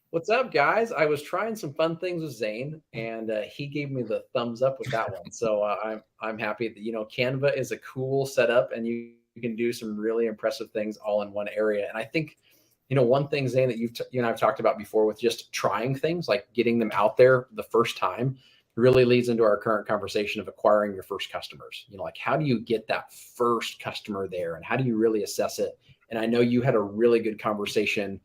What's up, guys? I was trying some fun things with Zane, and he gave me the thumbs up with that one. So I'm happy that Canva is a cool setup, and you can do some really impressive things all in one area. And I think one thing, Zane, that you and I've talked about before with just trying things, like getting them out there the first time, really leads into our current conversation of acquiring your first customers. Like how do you get that first customer there, and how do you really assess it? And I know you had a really good conversation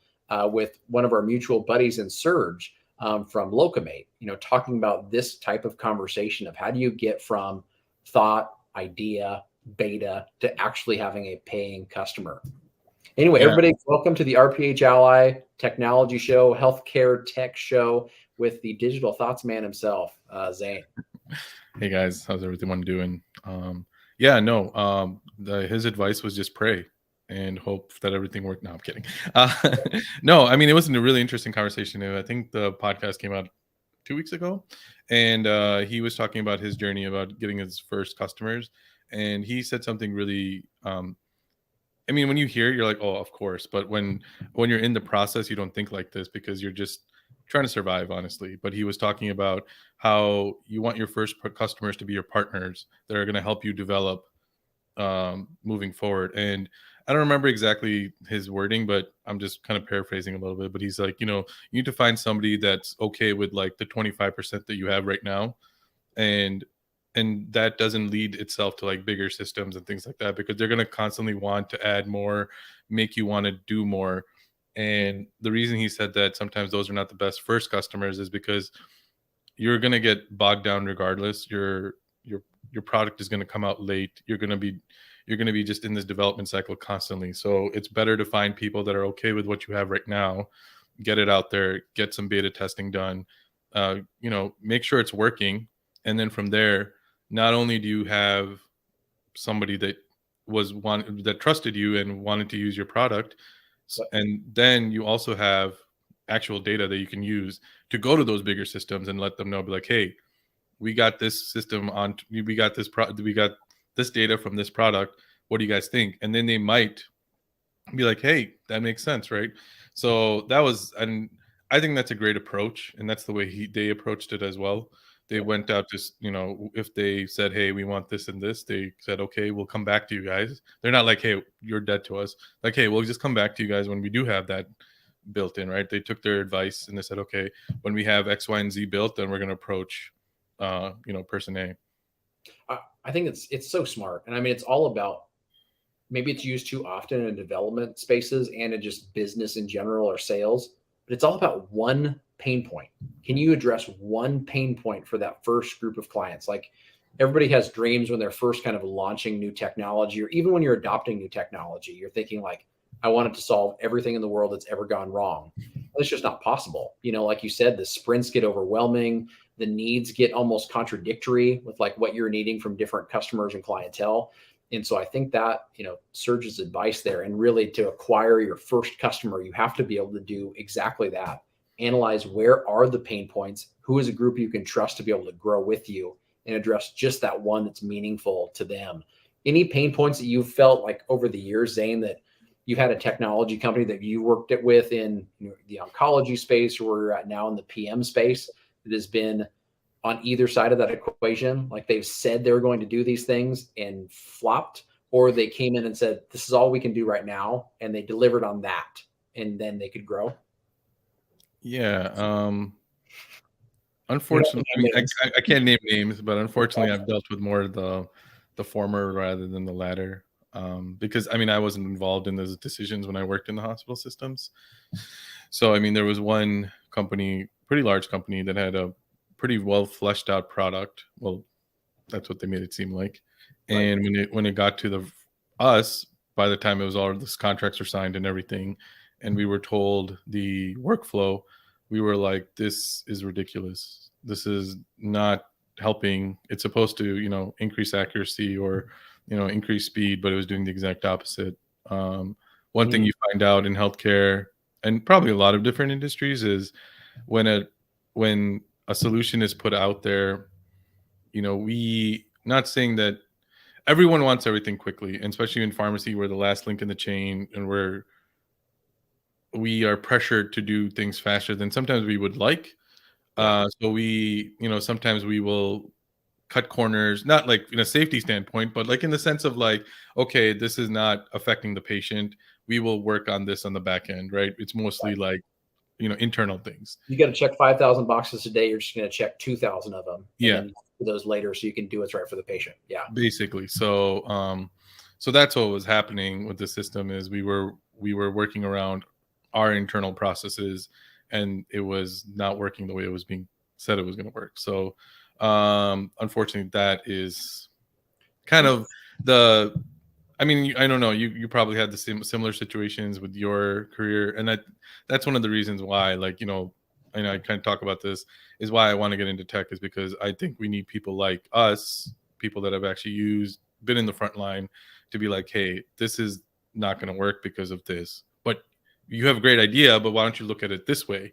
with one of our mutual buddies in Surge from Locomate, talking about this type of conversation of how do you get from thought, idea, beta to actually having a paying customer. Anyway, everybody, welcome to the RPH Ally Technology Show, Healthcare Tech Show with the Digital Thoughts man himself, Zane. Hey guys, how's everyone doing? His advice was just pray and hope that everything worked. No, I'm kidding. No, I mean, it was a really interesting conversation. I think the podcast came out 2 weeks ago, and he was talking about his journey about getting his first customers. And he said something really, I mean, when you hear it, you're like, oh, of course. But when you're in the process, you don't think like this because you're just trying to survive, honestly. But he was talking about how you want your first customers to be your partners that are going to help you develop moving forward. And I don't remember exactly his wording, but I'm just kind of paraphrasing a little bit. But he's like, you need to find somebody that's okay with like the 25% that you have right now. And that doesn't lead itself to like bigger systems and things like that, because they're going to constantly want to add more, make you want to do more. And the reason he said that sometimes those are not the best first customers is because you're going to get bogged down regardless. Your product is going to come out late. You're going to be just in this development cycle constantly. So it's better to find people that are okay with what you have right now, get it out there, get some beta testing done, make sure it's working. And then from there, not only do you have somebody that that trusted you and wanted to use your product, and then you also have actual data that you can use to go to those bigger systems and let them know, be like, hey, we got this system on, we got this data from this product. What do you guys think? And then they might be like, hey, that makes sense, right? So and I think that's a great approach, and that's the way they approached it as well. They went out just, if they said, hey, we want this and this, they said, okay, we'll come back to you guys. They're not like, hey, you're dead to us. Like, hey, we'll just come back to you guys when we do have that built in, right? They took their advice and they said, okay, when we have X, Y, and Z built, then we're going to approach, person A. I think it's so smart. And I mean, it's all about, maybe it's used too often in development spaces and in just business in general or sales, but it's all about one pain point. Can you address one pain point for that first group of clients? Like everybody has dreams when they're first kind of launching new technology, or even when you're adopting new technology, you're thinking like, I want it to solve everything in the world that's ever gone wrong. It's just not possible. Like you said, the sprints get overwhelming. The needs get almost contradictory with like what you're needing from different customers and clientele. And so I think that, Surge's advice there, and really to acquire your first customer, you have to be able to do exactly that. Analyze where are the pain points, who is a group you can trust to be able to grow with you, and address just that one that's meaningful to them. Any pain points that you've felt like over the years, Zane, that you've had a technology company that you worked with in the oncology space, or where you're at now in the PM space, that has been on either side of that equation? Like they've said they're going to do these things and flopped, or they came in and said, this is all we can do right now, and they delivered on that, and then they could grow? Yeah. Unfortunately, I mean, I can't name names, but unfortunately, I've dealt with more of the former rather than the latter. Because I mean, I wasn't involved in those decisions when I worked in the hospital systems. So I mean, there was one company, pretty large company, that had a pretty well fleshed out product. Well, that's what they made it seem like. And when it got to us, by the time it was all the contracts were signed and everything, and we were told the workflow, we were like, this is ridiculous. This is not helping. It's supposed to, increase accuracy or, increase speed, but it was doing the exact opposite. One thing you find out in healthcare, and probably a lot of different industries, is when a solution is put out there, we, not saying that everyone wants everything quickly, and especially in pharmacy, we're the last link in the chain, and we are pressured to do things faster than sometimes we would like. Yeah. So sometimes we will cut corners, not like in a safety standpoint, but like in the sense of like, okay, this is not affecting the patient. We will work on this on the back end, right? It's mostly like, internal things. You got to check 5,000 boxes a day. You're just going to check 2,000 of them, and Yeah, then do those later so you can do what's right for the patient. Yeah. basically. So that's what was happening with the system is we were working around our internal processes, and it was not working the way it was being said it was going to work. So unfortunately, that is kind of the. I mean, I don't know. You probably had the similar situations with your career, and that's one of the reasons why, like, and I kind of talk about this, is why I want to get into tech, is because I think we need people like us, people that have actually been in the front line, to be like, hey, this is not going to work because of this. But you have a great idea, but why don't you look at it this way,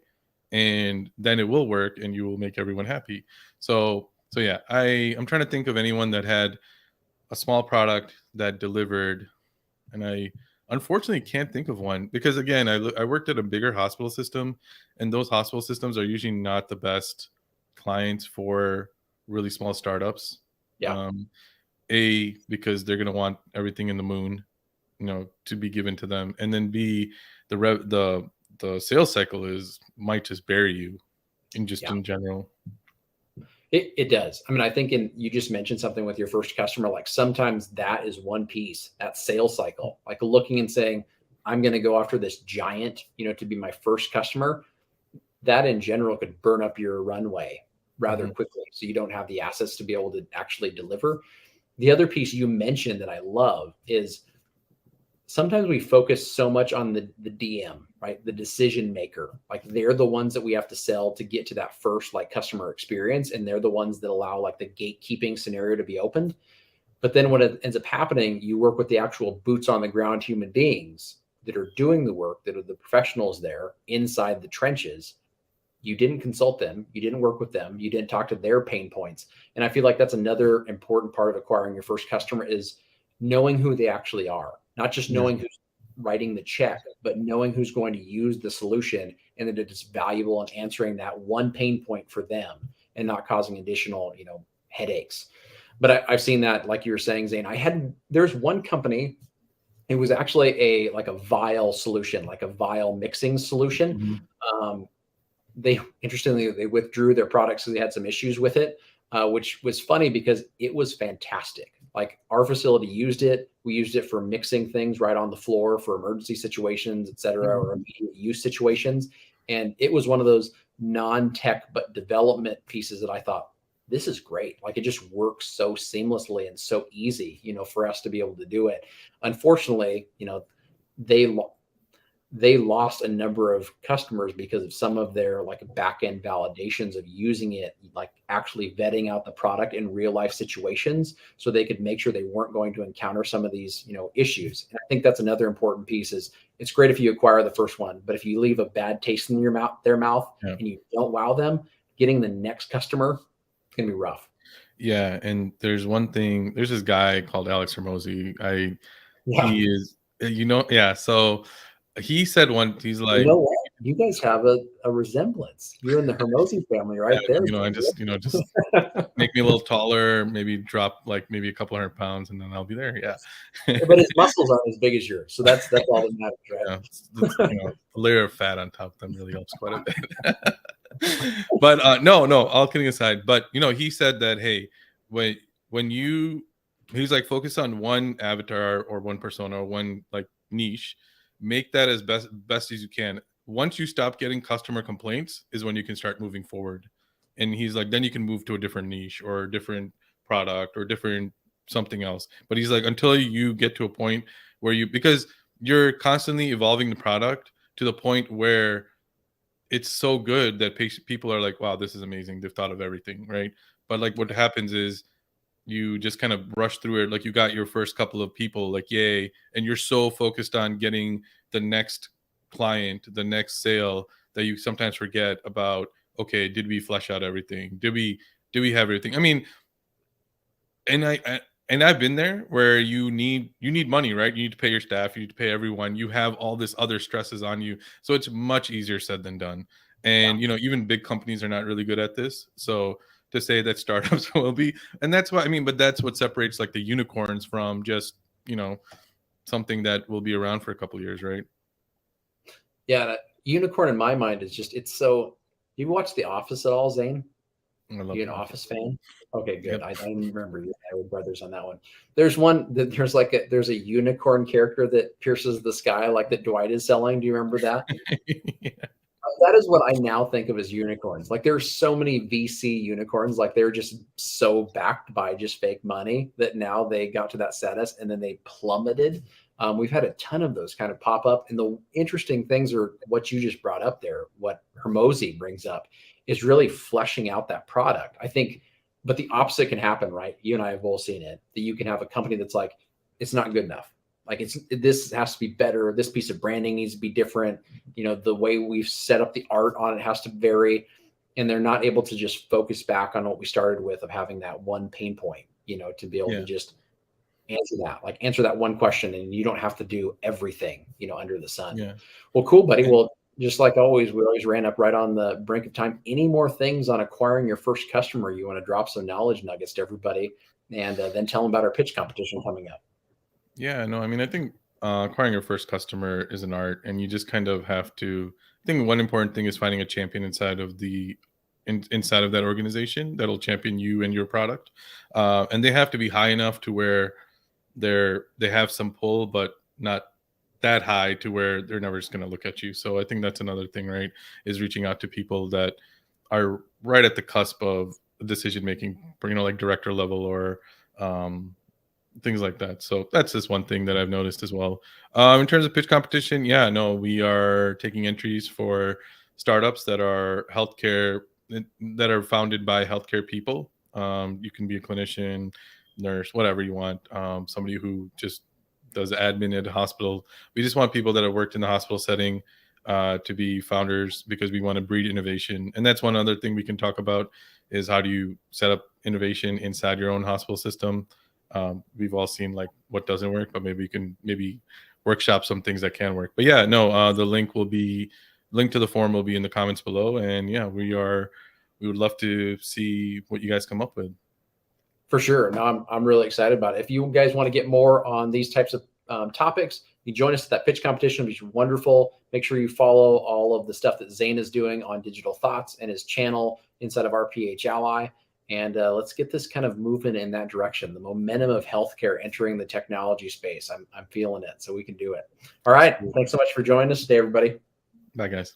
and then it will work, and you will make everyone happy. So yeah, I'm trying to think of anyone that had a small product that delivered, and I unfortunately can't think of one, because again, I worked at a bigger hospital system, and those hospital systems are usually not the best clients for really small startups. Yeah. um because they're going to want everything in the moon, to be given to them, and then B, the sales cycle might just bury you Yeah. in general. It does. I mean, I think you just mentioned something with your first customer, like sometimes that is one piece, that sales cycle, like looking and saying, I'm going to go after this giant, to be my first customer. That in general could burn up your runway rather Mhm. quickly. So you don't have the assets to be able to actually deliver. The other piece you mentioned that I love is sometimes we focus so much on the DM, right? The decision maker. Like they're the ones that we have to sell to get to that first like customer experience. And they're the ones that allow like the gatekeeping scenario to be opened. But then what ends up happening, you work with the actual boots on the ground human beings that are doing the work, that are the professionals there inside the trenches. You didn't consult them, you didn't work with them, you didn't talk to their pain points. And I feel like that's another important part of acquiring your first customer is knowing who they actually are, not just Yeah. knowing who's writing the check, but knowing who's going to use the solution and that it's valuable in answering that one pain point for them and not causing additional, headaches. But I've seen that, like you were saying, Zane. There's one company. It was actually like a vial solution, like a vial mixing solution. Mhm. Um, they interestingly they withdrew their product because they had some issues with it, which was funny because it was fantastic. Like our facility used it. We used it for mixing things right on the floor for emergency situations, et cetera, or immediate use situations. And it was one of those non-tech but development pieces that I thought, this is great. Like it just works so seamlessly and so easy, for us to be able to do it. Unfortunately, they they lost a number of customers because of some of their like back end validations of using it, like actually vetting out the product in real life situations so they could make sure they weren't going to encounter some of these, issues. And I think that's another important piece is it's great if you acquire the first one, but if you leave a bad taste in their mouth Yeah. and you don't wow them, getting the next customer, it's going to be rough. Yeah, and there's this guy called Alex Hermosi. Yeah. He is, yeah. So he said he's You like, know what? You guys have a resemblance. You and the Hermosi family yeah, right there. I just make me a little taller, maybe drop like maybe a couple 100 pounds, and then I'll be there. Yeah. But his muscles aren't as big as yours, so that's all that matters, Yeah, right? a layer of fat on top of them really helps quite a bit. But no, all kidding aside. But he said that, hey, when when you he's like, focus on one avatar or one persona or one like niche, make that as best as you can. Once you stop getting customer complaints, is when you can start moving forward. And he's like, then you can move to a different niche or a different product or different something else. But he's like, until you get to a point where because you're constantly evolving the product to the point where it's so good that people are like, wow, this is amazing. They've thought of everything, right? But like what happens is you just kind of rush through it. Like you got your first couple of people, like, yay. And you're so focused on getting the next client, the next sale, that you sometimes forget about, okay, did we flesh out everything? Did we have everything? I mean, and and I've been there where you need money, right? You need to pay your staff, you need to pay everyone. You have all this other stresses on you, so it's much easier said than done. Yeah. And even big companies are not really good at this. So to say that startups will be, and that's why but that's what separates like the unicorns from just something that will be around for a couple of years, right? Yeah, unicorn in my mind is just it's so. You watch The Office at all, Zane? I love You an that. Office fan? Okay, good. Yep. I remember you and I were brothers on that one. There's one that there's a unicorn character that pierces the sky like that Dwight is selling. Do you remember that? Yeah. That is what I now think of as unicorns. Like there's so many VC unicorns, like they're just so backed by just fake money that now they got to that status and then they plummeted. We've had a ton of those kind of pop up. And the interesting things are what you just brought up there, what Hermosi brings up is really fleshing out that product. I think, but the opposite can happen, right? You and I have both seen it, that you can have a company that's like, it's not good enough. Like this has to be better. This piece of branding needs to be different. The way we've set up the art on it has to vary. And they're not able to just focus back on what we started with of having that one pain point, to be able to just answer that one question, and you don't have to do everything, under the sun. Yeah. Well, cool, buddy. Well, just like always, we always ran up right on the brink of time. Any more things on acquiring your first customer you want to drop some knowledge nuggets to everybody, and then tell them about our pitch competition coming up? Yeah, no, I think acquiring your first customer is an art, and you just kind of have to. I think one important thing is finding a champion inside of that organization that'll champion you and your product, and they have to be high enough to where they have some pull, but not that high to where they're never just going to look at you. So I think that's another thing, right? Is reaching out to people that are right at the cusp of decision making, like director level or things like that. So that's just one thing that I've noticed as well. In terms of pitch competition, we are taking entries for startups that are healthcare, that are founded by healthcare people. You can be a clinician, nurse, whatever you want. Somebody who just does admin at a hospital. We just want people that have worked in the hospital setting to be founders, because we want to breed innovation. And that's one other thing we can talk about is how do you set up innovation inside your own hospital system. We've all seen like what doesn't work, but maybe you can workshop some things that can work. But the link to the form will be in the comments below. And we would love to see what you guys come up with. For sure. No, I'm really excited about it. If you guys want to get more on these types of topics, you join us at that pitch competition, which is wonderful. Make sure you follow all of the stuff that Zane is doing on Digital Thoughts and his channel inside of RPH Ally. And let's get this kind of moving in that direction. The momentum of healthcare entering the technology space. I'm feeling it, so we can do it. All right. Thanks so much for joining us today, everybody. Bye, guys.